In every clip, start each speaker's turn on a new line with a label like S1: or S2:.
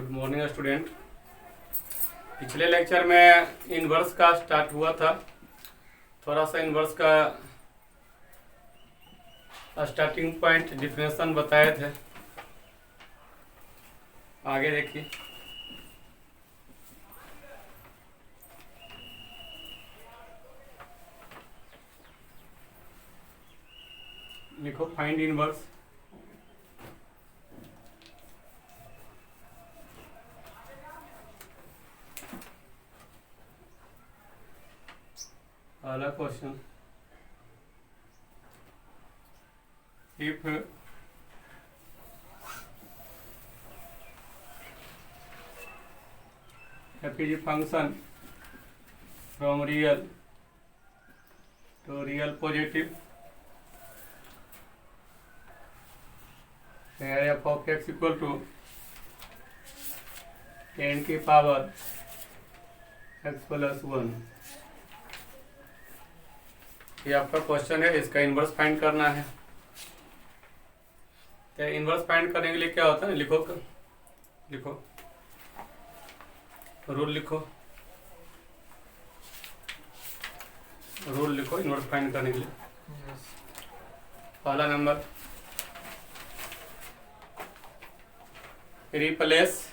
S1: Good morning student. पिछले lecture में inverse का स्टार्ट हुआ था, थोड़ा सा इन्वर्स का स्टार्टिंग पॉइंट डिफिनेशन बताए थे। आगे देखिए, लिखो फाइंड इन्वर्स। पहला question, if f is a function from real to real positive, where f of x equal to 10 की पावर x प्लस 1। ये आपका क्वेश्चन है, इसका इन्वर्स फाइंड करना है। तो इन्वर्स फाइंड करने के लिए क्या होता है, लिखो रूल लिखो इन्वर्स फाइंड करने के लिए। पहला number, replace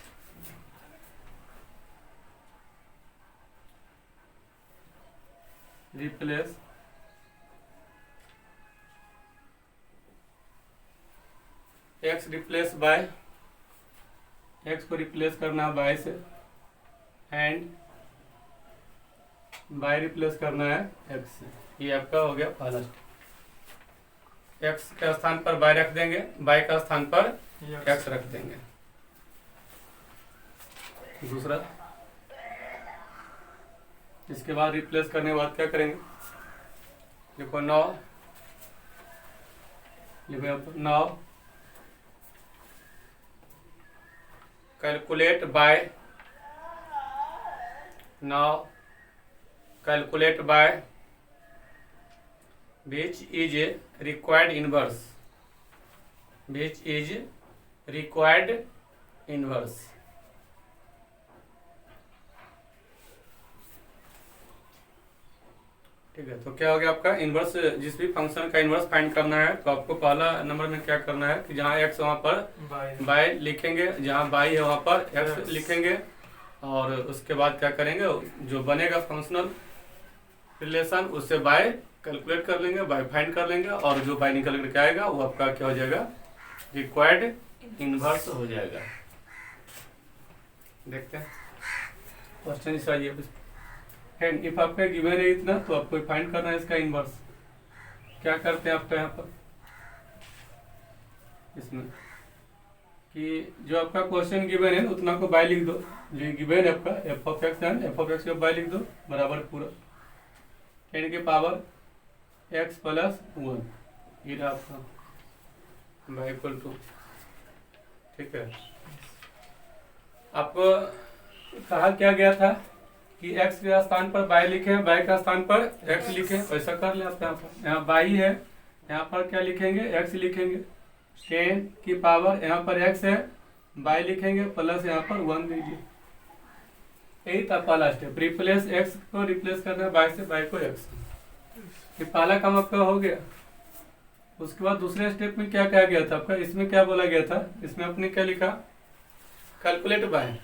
S1: x replace by, x को रिप्लेस करना है बाय से, एंड बाय रिप्लेस करना है एक्स से। ये आपका हो गया पहला स्टेप। एक्स के स्थान पर बाय रख देंगे, बाय का स्थान पर एक्स रख देंगे। दूसरा, इसके बाद रिप्लेस करने के बाद क्या करेंगे, देखो now calculate bye which is required inverse। ठीक है, तो क्या हो गया आपका इन्वर्स। जिस भी फंक्शन का इन्वर्स फाइंड करना है तो आपको पहला नंबर में क्या करना है कि जहाँ x वहाँ पर बाय लिखेंगे, जहाँ बाई है वहाँ पर x लिखेंगे, और उसके बाद क्या करेंगे, जो बनेगा फंक्शनल रिलेशन उससे बाय कैलकुलेट कर लेंगे, बाय फाइंड कर लेंगे, और जो बाय निकल करके आएगा वो आपका क्या हो जाएगा, रिक्वायर्ड इन्वर्स हो जाएगा। देखते हैं क्वेश्चन इस आइए। एंड इफ आपका गिवन है इतना, तो आपको फाइंड करना है इसका इन्वर्स। क्या करते हैं आपका यहाँ पर इसमें कि जो आपका क्वेश्चन गिवन है उतना को बाय लिख दो। जो गिवन है आपका F of x and F of x को बाय लिख दो, बराबर पूरा 10 के पावर x प्लस 1, ये आपका बाय इक्वल टू। ठीक है, आपको कहा क्या गया था कि x के स्थान पर बाय लिखें, बाय का स्थान पर x लिखें। ऐसा कर ले आप। यहाँ बाय है, यहाँ पर क्या लिखेंगे, x लिखेंगे। 10 की पावर यहाँ पर x है, बाय लिखेंगे, प्लस यहाँ पर 1 दीजिए। यही था पहला स्टेप। रिप्लेस x को रिप्लेस करना है बाय से, बाय को x। ये पहला काम आपका हो गया। उसके बाद दूसरे स्टेप में क्या कहा गया था आपका, इसमें क्या बोला गया था, इसमें आपने क्या लिखा, कैलकुलेट बाय।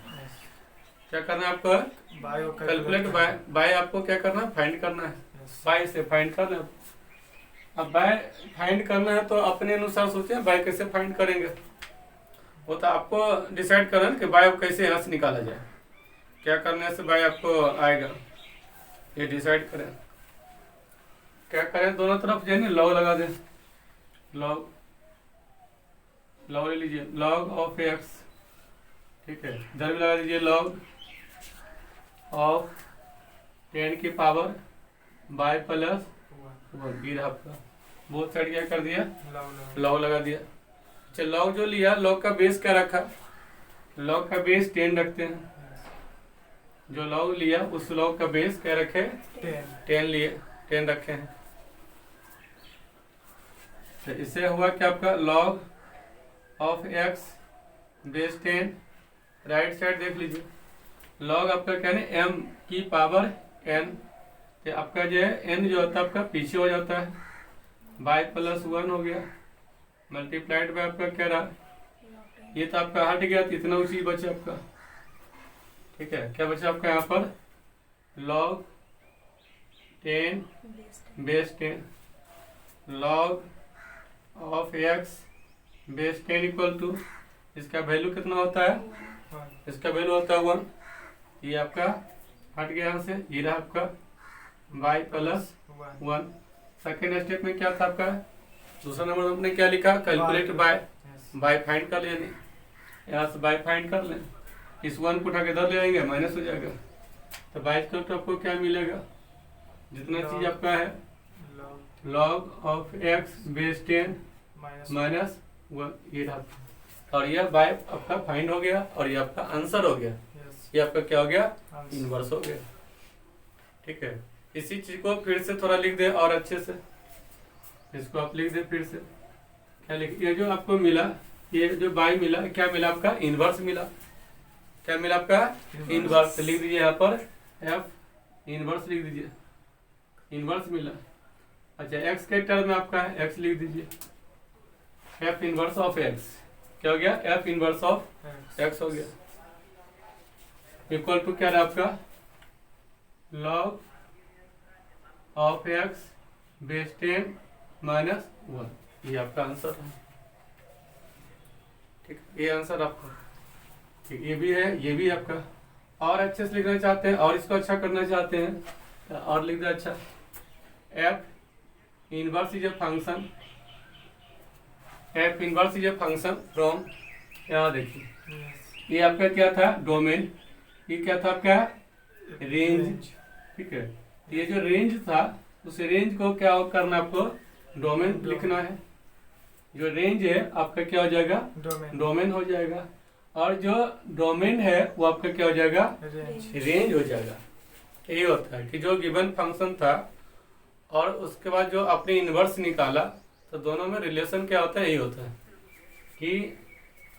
S1: क्या करना है आपको, कैलकुलेट बाय आपको क्या करना है, फाइंड करना है। बाय से फाइंड करना है। अब बाय फाइंड करना है तो अपने अनुसार सोचें बाय कैसे फाइंड करेंगे। वो तो आपको डिसाइड करना है कि बाय कैसे यहाँ से निकाला जाए, क्या करने से बाय आपको आएगा, ये डिसाइड करें। क्या करें, दोनों तरफ जो है ना लॉग लगा दें। लॉग ले लीजिए, लॉग ऑफ एक्स। ठीक है, इधर भी लगा दीजिए लॉग ऑफ 10 की पावर बाय प्लस 1। ये आपका बोथ साइड क्या कर दिया, लॉग लगा दिया। अच्छा, लॉग जो लिया, लॉग का बेस क्या रखा, लॉग का बेस 10 रखते हैं। जो लॉग लिया उस लॉग का बेस क्या रखे, 10 लिए, 10 रखे हैं। तो इससे हुआ कि आपका log of x base 10 right side देख लीजिए, लॉग आपका क्या है m की पावर n, तो आपका जो है n जो होता है आपका पीछे हो जाता है, बाय प्लस 1 हो गया, मल्टीप्लाइड बाय आपका क्या रहा, ये तो आपका हट गया, तो इतना उसी बचा आपका। ठीक है, क्या बचा आपका यहाँ पर, log 10 base 10 log of x base 10 equal to, इसका वैल्यू कितना होता है, इसका वैल्यू होता है 1, ये आपका हट गया यहाँ से, ये रहा आपका बाय प्लस 1। सेकेंड स्टेप में क्या था आपका, दूसरा नंबर हमने क्या लिखा, कैलकुलेट बाय फाइंड कर लेंगे, यहाँ से बाय फाइंड कर लें, इस 1 को उठा के इधर ले आएंगे, माइनस हो जाएगा, तो बाय तो आपको क्या मिलेगा, जितना चीज आपका है log of x base 10 minus 1, ये रहा, और यह बाय आपका फाइंड हो गया, और ये आपका आंसर हो गया, ये आपका क्या हो गया, इनवर्स हो गया। ठीक है, इसी चीज को फिर से थोड़ा लिख दे और अच्छे से, इसको आप लिख दे फिर से, क्या लिख, ये जो आपको मिला, ये जो बाय मिला, क्या मिला आपका, इनवर्स मिला, क्या मिला आपका, इनवर्स, लिख दीजिए यहाँ पर f इनवर्स लिख दीजिए, इनवर्स मिला। अच्छा, x के टर्म में आपका है, x लिख दीजिए, f इनवर्स ऑफ x, क्या हो गया, f इनवर्स ऑफ x हो गया, इक्वल टू क्या रहा आपका, log of x base 10 minus 1, ये आपका आंसर है। ठीक, ये आंसर आपका, ठीक, ये भी है, ये भी आपका। और अच्छे से लिखना चाहते हैं और इसको अच्छा करना चाहते हैं, और लिख दे अच्छा, f inverse is a function, f inverse is a function from, यहाँ देखिए ये आपका क्या था, डोमेन, ये क्या था आपका, रेंज। ठीक है, ये जो रेंज था, उस रेंज को क्या करना, आपको डोमेन लिखना है, जो रेंज है आपका क्या हो जाएगा, डोमेन हो जाएगा, और जो डोमेन है वो आपका क्या हो जाएगा, रेंज हो जाएगा। यही होता है कि जो गिवन फंक्शन था और उसके बाद जो आपने इनवर्स निकाला, तो दोनों में रिलेशन क्या होता है, यही होता है कि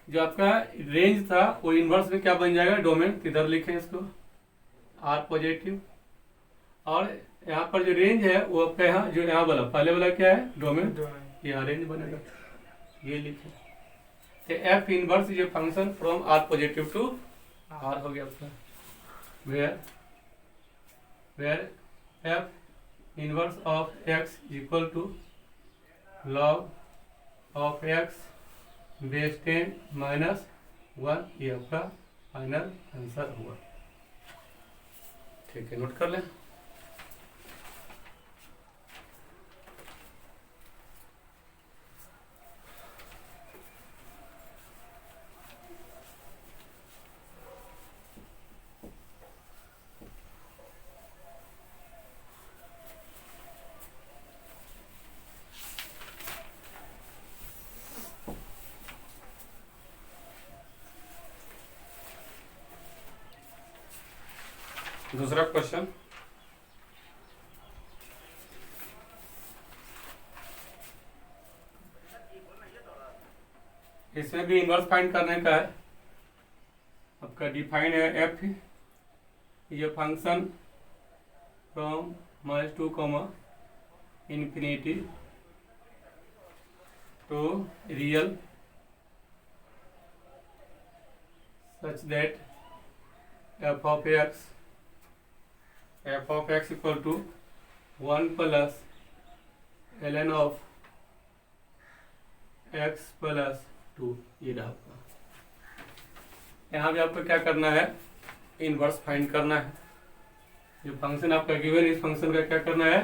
S1: जो आपका रेंज था वो इनवर्स में क्या बन जाएगा, डोमेन, इधर लिखें इसको आर पॉजिटिव, और यहाँ पर जो रेंज है वो आपका यहाँ, जो यहाँ वाला पहले वाला क्या है, डोमेन, यहाँ रेंज बनेगा, ये लिखें, तो f inverse is a function from r positive to r हो गया आपका, where f inverse of x equal to log of x base 10 minus 1, ये आपका फाइनल आंसर हुआ। ठीक है, नोट कर लें। दूसरा क्वेश्चन, इसमें भी इनवर्स फाइंड करने का है, आपका डिफाइन है f, ये function from -2 infinity to real such that f of x equal to 1 plus ln of x plus 2, ये रहा आपका। यहाँ भी आपको क्या करना है, इनवर्स फाइंड करना है, जो फंक्शन आपका गिवन, इस फंक्शन का क्या करना है,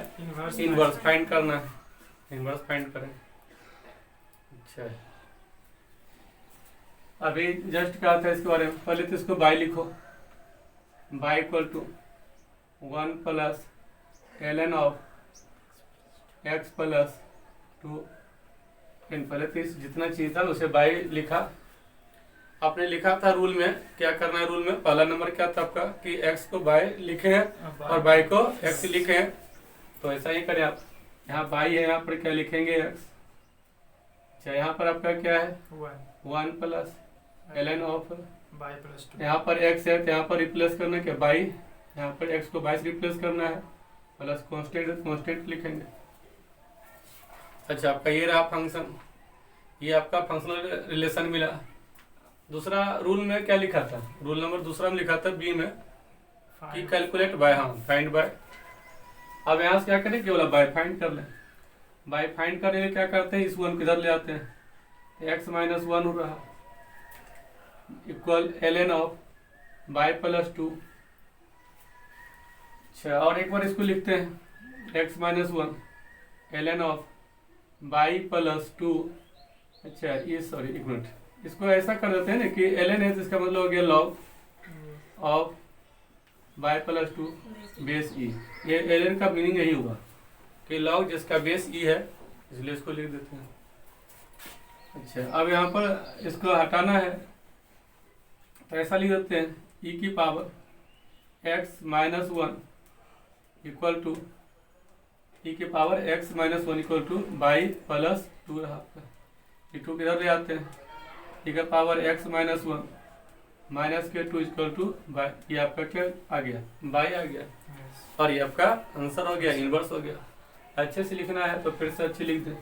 S1: इनवर्स फाइंड करना है, इनवर्स फाइंड करें। अच्छा, अभी जस्ट कहा था इसके बारे में, पहले तो इसको बाय लिखो, y equal to 1 plus ln of x plus 2, पहले तो इस जितना चाहिए था उसे बाय लिखा, आपने लिखा था रूल में, क्या करना है रूल में, पहला नंबर क्या था आपका कि x को बाय लिखे हैं और बाय को x लिखे हैं, तो ऐसा ही करें आप, यहाँ बाय है, यहाँ पर क्या लिखेंगे x, अच्छा यहाँ पर आपका क्या है 1 plus ln of
S2: y plus 2।
S1: यहाँ पर x है तो यहाँ पर रिप्लेस करना क्या बाई, यहाँ पर x को बाई से रिप्लेस करना है, प्लस कॉन्स्टेंट लिखेंगे। अच्छा, आपका ये रहा फंक्शन, ये आपका फंक्शनल रिलेशन मिला। दूसरा रूल में क्या लिखा था, रूल नंबर दूसरा में लिखा था बी में कि कैलकुलेट बाय, हाँ फाइंड बाय। अब यहाँ से क्या करें, केवल बाय फाइंड कर लें। बाय फाइंड करने के लिए क्या करते हैं, इस वन को इधर ले आते हैं, x माइनस 1 हो रहा equal ln of y plus 2। अच्छा, और एक बार इसको लिखते हैं x minus 1 ln of y plus 2। अच्छा, ये सॉरी एक मिनट, इसको ऐसा कर देते हैं ना कि ln है तो इसका मतलब हो गया log of y plus 2 base e. ये ln का मीनिंग यही हुआ कि लॉग जिसका बेस ई है, इसलिए इसको लिख देते हैं। अच्छा, अब यहाँ पर इसको हटाना है तो ऐसा लिख देते हैं ई की power x minus 1 equal to e की power x minus 1 equal to y plus 2 रहा आपका। ये 2 किधर ले आते हैं, ई का पावर x माइनस 1 माइनस के 2 इक्वल टू बाई, ये आपका क्या आ गया, बाई आ गया, और ये आपका आंसर हो गया, इनवर्स हो गया। अच्छे से लिखना है तो फिर से अच्छे लिख दें।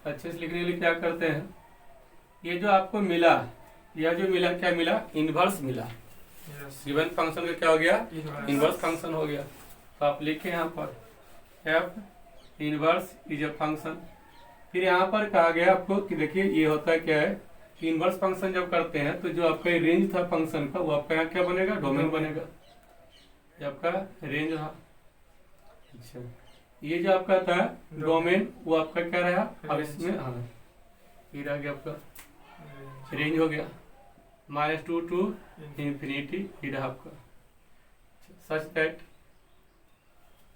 S1: अच्छे से लिखने के लिए क्या करते हैं, ये जो आपको मिला, यह जो मिला क्या मिला, इनवर्स मिला। गिवन फंक्शन का क्या हो गया, इनवर्स फंक्शन हो गया। तो आप लिखें यहाँ पर f inverse is a function. फिर यहाँ पर कहा गया आपको कि देखिए ये होता क्या है कि इनवर्स फंक्शन जब करते हैं तो जो आपका रेंज था फंक्शन का, वो आपका यहाँ क्या बनेगा, डोमेन बनेगा। ये आपका रेंज रहा। अच्छा, ये जो आपका था डोमेन, वो आपका क्या रहा, अब इसमें हाँ ये रह गया आपका रेंज हो गया, -2 टू इंफिनिटी ये रहा आपका। सच दैट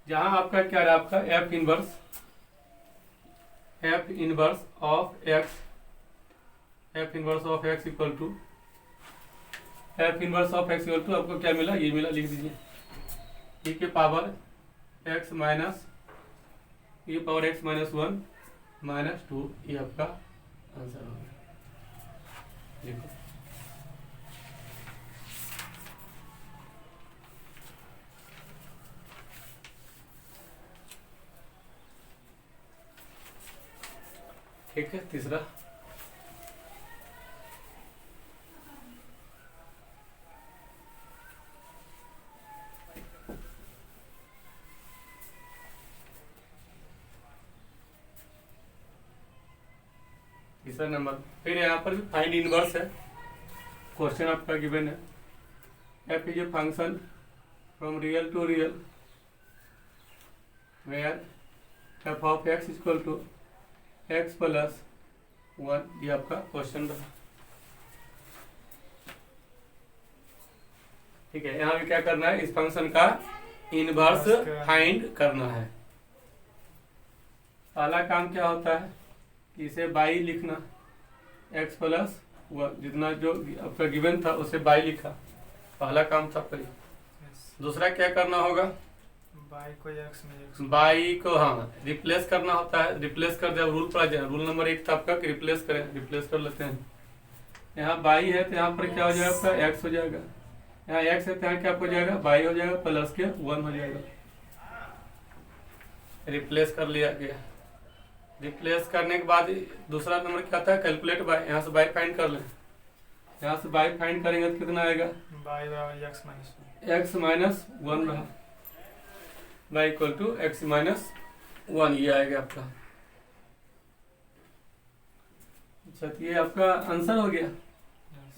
S1: जहाँ आपका क्या रहा, आपका f inverse of x, f inverse of x equal to आपको क्या मिला, ये मिला, लिख दीजिए e के power x minus e power x minus 1 minus 2, ये आपका आंसर हो गया। देखो ठीक है। तीसरा नंबर, फिर यहाँ पर भी फाइंड इनवर्स है। क्वेश्चन आपका गिवन है f is a function from real to real where f of x equal to x plus 1, ये आपका क्वेश्चन रहा। ठीक है, यहाँ भी क्या करना है, इस फंक्शन का इनवर्स फाइंड करना है। पहला काम क्या होता है कि इसे बाई लिखना, x प्लस 1 जितना जो आपका गिवन था उसे बाई लिखा, पहला काम था पहले। दूसरा क्या करना होगा,
S2: बाई को x में
S1: बाई को हाँ रिप्लेस करना होता है। रिप्लेस कर दिया, रूल पर आ जाए, रूल नंबर 1 था आपका कि रिप्लेस करें, रिप्लेस कर लेते हैं। यहाँ बाई है तो यहाँ पर क्या हो जाएगा, आपका x हो जाएगा। यहाँ x है तो यहाँ क्या हो जाएगा, बाई हो जाएगा, प्लस के 1 हो जाएगा। रिप्लेस कर लिया गया। रिप्लेस करने के बाद दूसरा नंबर क्या था, कैलकुलेट बाय, यहाँ से बाय फाइंड कर लें। यहाँ से बाय फाइंड करेंगे तो कितना आएगा,
S2: बाई
S1: x माइनस 1 रहा, y equal to x minus 1, ये आएगा आपका। अच्छा, तो ये आपका आंसर हो गया।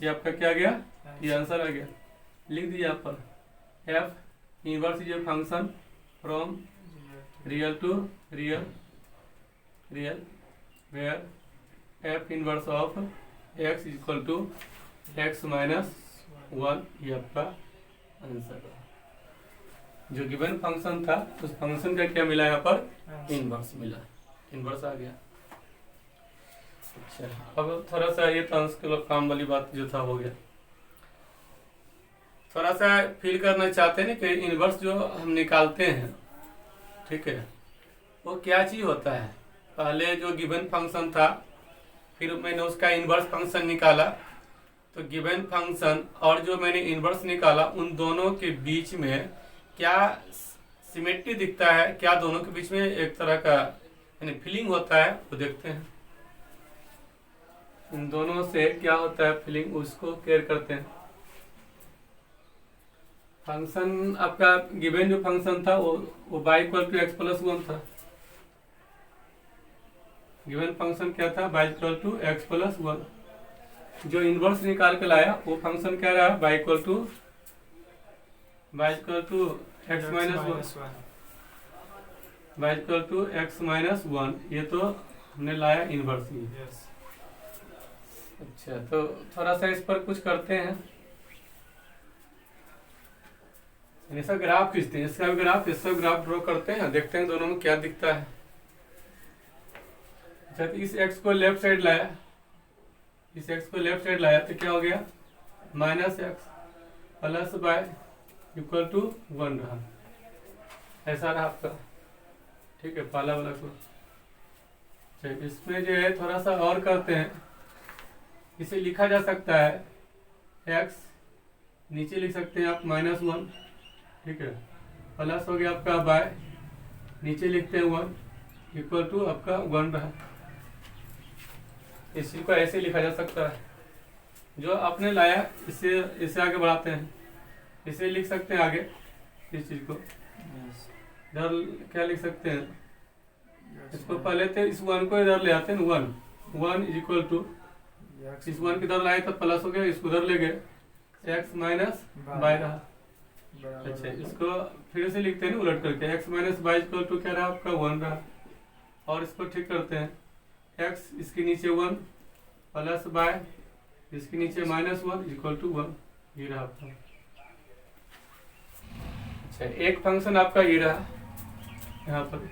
S1: ये आपका क्या गया, ये आंसर आ गया। लिख दीजिए यहाँ पर f inverse is a function from real to real where f inverse of x equal to x minus 1, ये आपका आंसर है। जो गिवन फंक्शन था उस फंक्शन का क्या मिला, यहाँ पर इनवर्स मिला, इनवर्स आ गया। अच्छा, अब थोड़ा सा ये अंश के काम वाली बात जो था हो गया। थोड़ा सा फील करना चाहते हैं ना कि इनवर्स जो हम निकालते हैं, ठीक है, वो क्या चीज होता है। पहले जो गिवन फंक्शन था, फिर मैंने उसका इनवर्स फंक्शन निकाला, तो गिवन फंक्शन और जो मैंने इनवर्स निकाला उन दोनों के बीच में क्या सिमेट्री दिखता है, क्या दोनों के बीच में एक तरह का यानी फीलिंग होता है, वो देखते हैं। इन दोनों से क्या होता है फीलिंग, उसको केयर करते हैं। फंक्शन आपका गिवन जो फंक्शन था वो y equal to x plus one था। गिवन फंक्शन क्या था, y equal to x plus one. जो इनवर्स निकाल के लाया वो फंक्शन क्या रहा, y equal to x minus one, y equal to x minus one. ये तो हमने लाया इनवर्स ही।
S2: यस।
S1: अच्छा, तो थोड़ा सा इस पर कुछ करते हैं। इसका ग्राफ खींचते हैं, इसका भी ग्राफ ड्रॉ करते हैं, देखते हैं दोनों में क्या दिखता है। अच्छा, तो इस x को लेफ्ट साइड लाया, इस x को लेफ्ट साइड लाया तो क्या हो गया, minus x plus y equal to one रहा। ऐसा रहा आपका, ठीक है, पहला वाला को। अच्छा, इसमें जो है थोड़ा सा और करते हैं। इसे लिखा जा सकता है x, नीचे लिख सकते हैं आप माइनस वन, ठीक है, प्लस हो गया आपका बाय, नीचे लिखते हैं वन, इक्वल टू आपका वन रहा। इस चीज को ऐसे लिखा जा सकता है। जो आपने लाया इसे आगे बढ़ाते हैं, इसे लिख सकते हैं आगे, इस चीज को इधर क्या लिख सकते हैं, इसको पहले थे इस वन को इधर ले आते हैं, वन इज इक्वल टू, इस वन की इधर लाए तो प्लस हो गया, इसको इधर ले गए एक्स माइनस बाय रहा। अच्छा, इसको फिर से लिखते हैं उलट करके, x minus y equal to क्या रहा आपका वन रहा। और इसको ठीक करते हैं, एक्स इसके नीचे वन प्लस बाय इसके नीचे minus one equal to one, ये रहा आपका। अच्छा, एक फंक्शन आपका ये रहा यहाँ पर,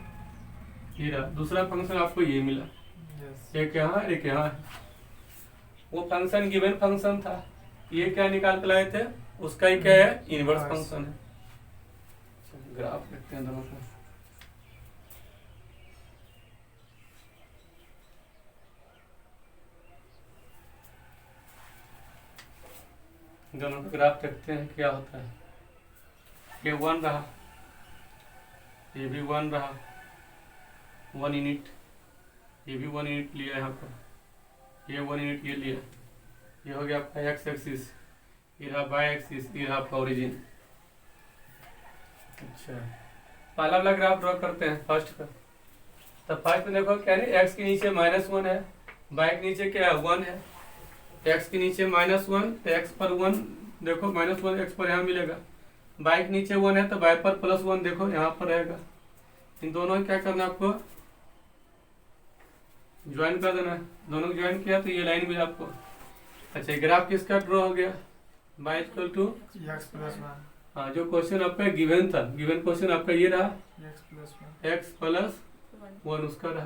S1: ये रहा। दूसरा फंक्शन आपको ये मिला, एक यहाँ एक यहाँ है। वो फंक्शन गिवन फंक्शन था, ये क्या निकाल के लाए थे, उसका ही क्या है, इनवर्स फंक्शन है। ग्राफ लिखते हैं दोनों का। दोनों का ग्राफ देखते हैं क्या होता है। ये वन रहा, ये भी वन रहा, वन यूनिट, ये भी वन यूनिट लिया यहाँ पर, ये वन यूनिट ये लिया, ये हो गया आपका एक्स एक्सिस, ये रहा वाई एक्सिस, ये रहा आपका ओरिजिन। अच्छा, पहला वाला ग्राफ ड्रॉ करते हैं फर्स्ट का। तो फर्स्ट में देखो क्या है, एक्स के नीचे माइनस वन है, वाई के नीचे क्या है वन है, एक्स के नीचे माइनस वन तो एक्स पर वन, देखो माइनस वन एक्स पर यहाँ मिलेगा, वाई के नीचे वन है तो वाई पर प्लस वन देखो यहाँ पर रहेगा। इन दोनों को क्या करना है आपको, ज्वाइन कर देना है। दोनों ज्वाइन किया तो ये लाइन मिला आपको। अच्छा, ग्राफ किसका ड्रॉ हो गया, y equal to
S2: x plus one.
S1: हाँ, जो क्वेश्चन आपका गिवन था, गिवन क्वेश्चन आपका ये रहा, एक्स प्लस वन उसका रहा।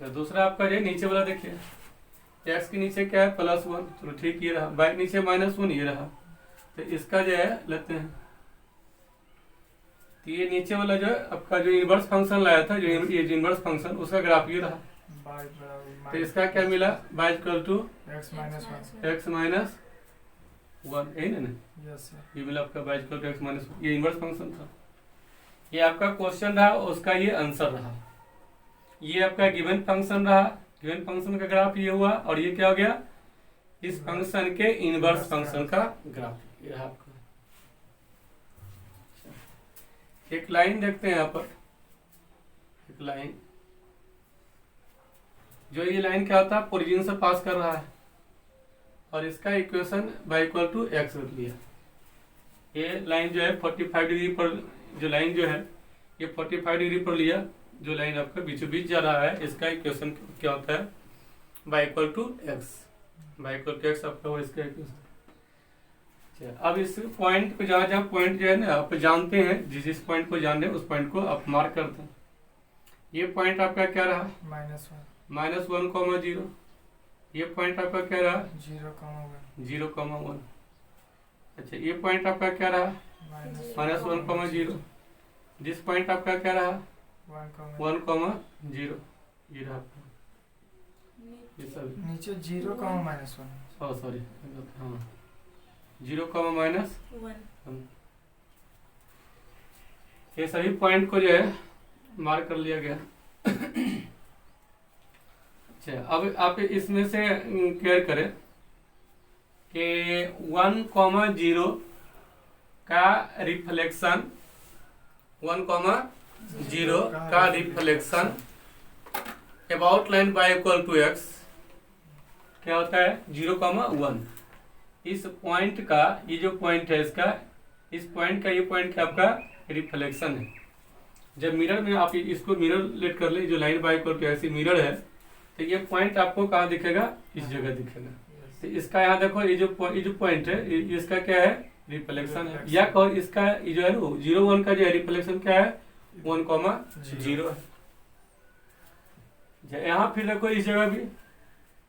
S1: तो दूसरा आपका जो नीचे वाला देखिए, एक्स के नीचे क्या है प्लस वन, चलो ठीक, ये रहा, वाई के नीचे माइनस वन, ये रहा। तो इसका जो है लेते हैं, तो ये नीचे वाला जो है आपका जो इनवर्स फंक्शन लाया था, जो ये इनवर्स फंक्शन, उसका ग्राफ ये रहा। तो इसका क्या मिला, y equal to x minus one, यही ना, ये मिला आपका y equal to x minus one. ये इनवर्स फंक्शन था, ये आपका क्वेश्चन रहा, उसका ये आंसर रहा। ये आपका गिवन फंक्शन रहा, गिवन फंक्शन का ग्राफ ये हुआ, और ये क्या हो गया, इस फंक्शन के इनवर्स फंक्शन का ग्राफ ये रहा आपका। एक लाइन देखते हैं यहाँ पर, एक लाइन, जो ये लाइन क्या होता है, ओरिजिन से पास कर रहा है, और इसका equation y equal to x रख लिया। ये लाइन जो है 45 डिग्री पर, जो लाइन जो है ये 45 डिग्री पर लिया, जो लाइन आपका बीचों बीच जा रहा है, इसका इक्वेशन क्या होता है, y equal to x, y equal to x आपका वो इसका इक्वेशन। अब इस पॉइंट पे जहाँ जहाँ पॉइंट जो है ना आप जानते हैं, जिस पॉइंट को जान रहे हैं उस पॉइंट को आप मार्क करते हैं। ये पॉइंट आपका क्या रहा, माइनस वन कॉमा जीरो। ये पॉइंट आपका क्या रहा, जीरो कॉमा वन। अच्छा, ये पॉइंट आपका क्या रहा, माइनस वन कॉमा जीरो। जिस पॉइंट आपका क्या रहा, वन कॉमा जीरो, ये रहा आपका। ये सब
S2: नीचे zero comma minus one.
S1: Sorry, हाँ 0 कॉमा माइनस
S3: 1।
S1: ये सभी पॉइंट को जो है मार्क कर लिया गया। अच्छा, अब आप इसमें से क्लियर करें कि 1,0 का रिफ्लेक्शन 1,0 का reflection about line y equal to x क्या होता है 0,1। इस पॉइंट का ये जो पॉइंट है इसका, इस पॉइंट का ये पॉइंट क्या आपका रिफ्लेक्शन है। जब मिरर में आप इसको मिरर लेट कर ले, जो line y equal to x mirror है, तो ये पॉइंट आपको कहाँ दिखेगा, इस जगह दिखेगा। तो इसका यहाँ देखो ये जो पॉइंट है इसका क्या है रिफ्लेक्शन है, या कहो इसका ये जो है 0,1 का जो है रिफ्लेक्शन क्या है 1,0 है। यहाँ फिर देखो इस जगह भी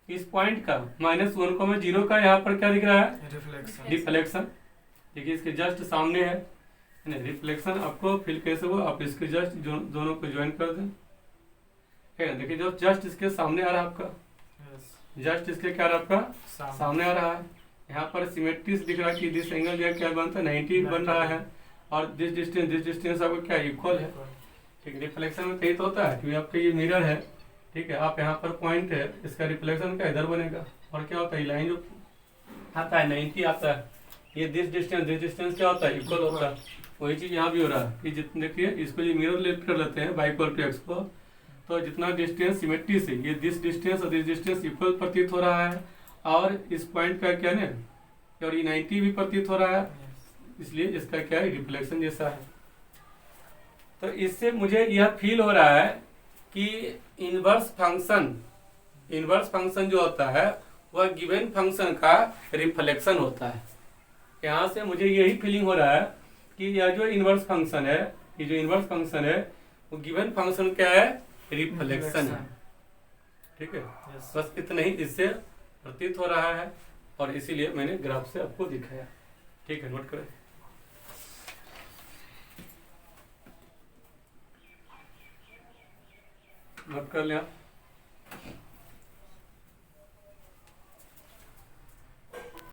S1: इस पॉइंट का -1,0 का यहाँ पर क्या दिख रहा है रिफ्लेक्शन। देखिए इसके जस्ट सामने है रिफ्लेक्शन। आपको फील कैसे हुआ, आप इसके जस्ट दोनों को ज्वाइन कर दें, है ना। देखिए जो जस्ट इसके सामने आ रहा है आपका, जस्ट इसके क्या आ रहा है आपका सामने आ रहा है। यहाँ पर सिमेट्री से दिख रहा है कि दिस एंगल जो है क्या बनता है 90 बन रहा है, और दिस डिस्टेंस आपको क्या इक्वल है। ठीक, रिफ्लेक्शन में कहीं तो होता है क्योंकि आपका ये मिरर है, ठीक है। आप यहाँ पर पॉइंट है, इसका रिफ्लेक्शन क्या इधर बनेगा, और क्या होता है लाइन जो आता है 90 आता है, ये दिस डिस्टेंस क्या होता है इक्वल होता है। वही चीज यहाँ भी हो रहा है कि जितने देखिए इसको ये मिरर लेट कर लेते हैं बाय इक्वल टू एक्स को, तो जितना डिस्टेंस सिमेट्री से ये दिस डिस्टेंस और दिस डिस्टेंस इक्वल प्रतीत हो रहा है, और इस पॉइंट का क्या है और ये 90 भी प्रतीत हो रहा है, इसलिए इसका क्या है रिफ्लेक्शन जैसा है। तो इससे मुझे यह फील हो रहा है कि इनवर्स फंक्शन जो होता है वह गिवन फंक्शन का रिफ्लेक्शन होता है। यहाँ से मुझे यही फीलिंग हो रहा है कि यह जो इनवर्स फंक्शन है, ये जो इनवर्स फंक्शन है वो गिवन फंक्शन क्या है रिफ्लेक्शन है। ठीक है, बस इतना ही इससे प्रतीत हो रहा है, और इसीलिए मैंने ग्राफ से आपको दिखाया। ठीक है, नोट करें। नोट कर लिया।